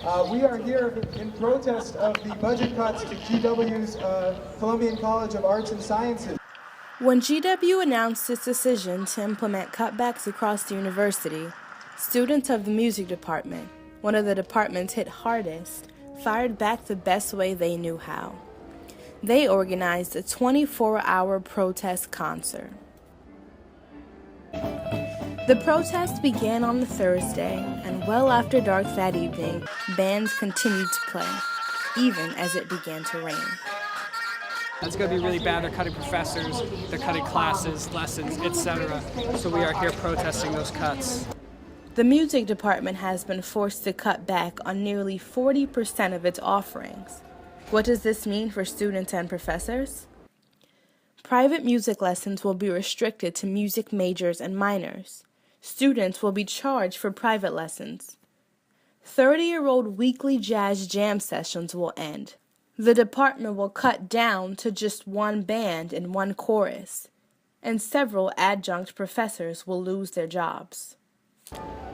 We are here in protest of the budget cuts to GW's Columbian College of Arts and Sciences. When GW announced its decision to implement cutbacks across the university, students of the music department, one of the departments hit hardest, fired back the best way they knew how. They organized a 24-hour protest concert. The protest began on the Thursday, and well after dark that evening, bands continued to play, even as it began to rain. It's going to be really bad. They're cutting professors, they're cutting classes, lessons, etc. So we are here protesting those cuts. The music department has been forced to cut back on nearly 40% of its offerings. What does this mean for students and professors? Private music lessons will be restricted to music majors and minors. Students will be charged for private lessons. 30-year-old weekly jazz jam sessions will end. The department will cut down to just one band and one chorus, and several adjunct professors will lose their jobs.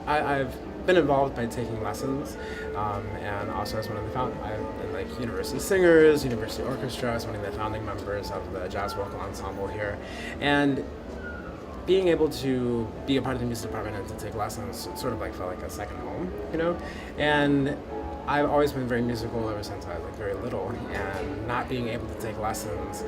I've been involved by taking lessons, and also as one of the university singers, university orchestra, as one of the founding members of the jazz vocal ensemble here, and being able to be a part of the music department and to take lessons sort of felt like a second home, and I've always been very musical ever since I was very little, and not being able to take lessons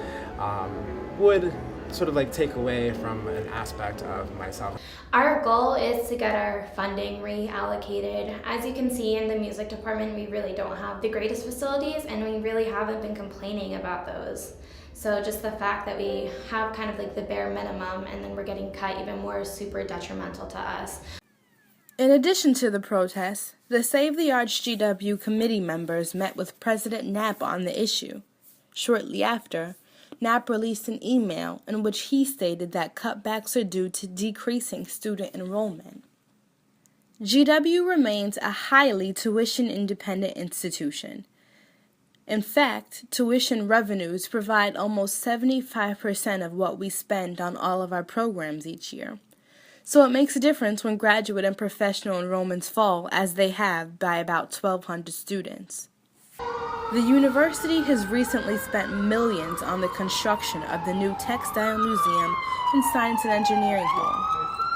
would sort of take away from an aspect of myself. Our goal is to get our funding reallocated. As you can see in the music department, we really don't have the greatest facilities, and we really haven't been complaining about those. So just the fact that we have kind of the bare minimum and then we're getting cut even more is super detrimental to us. In addition to the protests, the Save the Arts GW committee members met with President Knapp on the issue. Shortly after, Knapp released an email in which he stated that cutbacks are due to decreasing student enrollment. GW remains a highly tuition-independent institution. In fact, tuition revenues provide almost 75% of what we spend on all of our programs each year. So it makes a difference when graduate and professional enrollments fall, as they have, by about 1,200 students. The university has recently spent millions on the construction of the new Textile Museum and Science and Engineering Hall.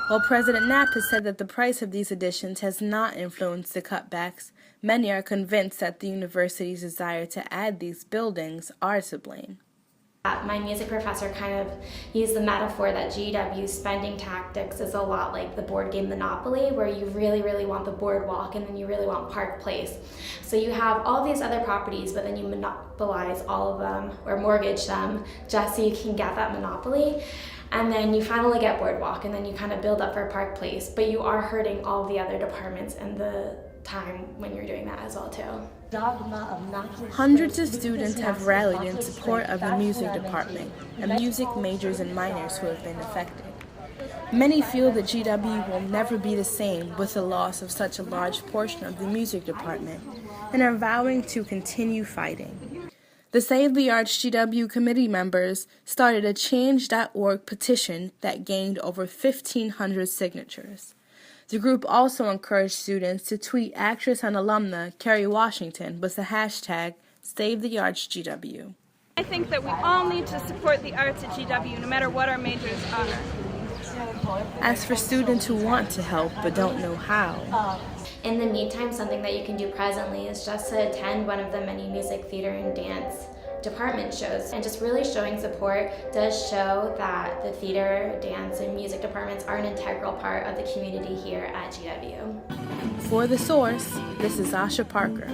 While President Knapp has said that the price of these additions has not influenced the cutbacks, many are convinced that the university's desire to add these buildings are to blame. My music professor kind of used the metaphor that GW's spending tactics is a lot like the board game Monopoly, where you really, really want the boardwalk and then you really want Park Place. So you have all these other properties, but then you monopolize all of them or mortgage them just so you can get that monopoly. And then you finally get boardwalk, and then you kind of build up for Park Place, but you are hurting all the other departments in the time when you're doing that as well too. Hundreds of students have rallied in support of the music department and music majors and minors who have been affected. Many feel that GW will never be the same with the loss of such a large portion of the music department and are vowing to continue fighting. The Save the Arts GW committee members started a Change.org petition that gained over 1,500 signatures. The group also encouraged students to tweet actress and alumna Kerry Washington with the hashtag SaveTheArtsGW. I think that we all need to support the arts at GW no matter what our majors are. As for students who want to help but don't know how, in the meantime, something that you can do presently is just to attend one of the many music, theater, and dance department shows, and just really showing support does show that the theater, dance, and music departments are an integral part of the community here at GW. For The Source, this is Asha Parker.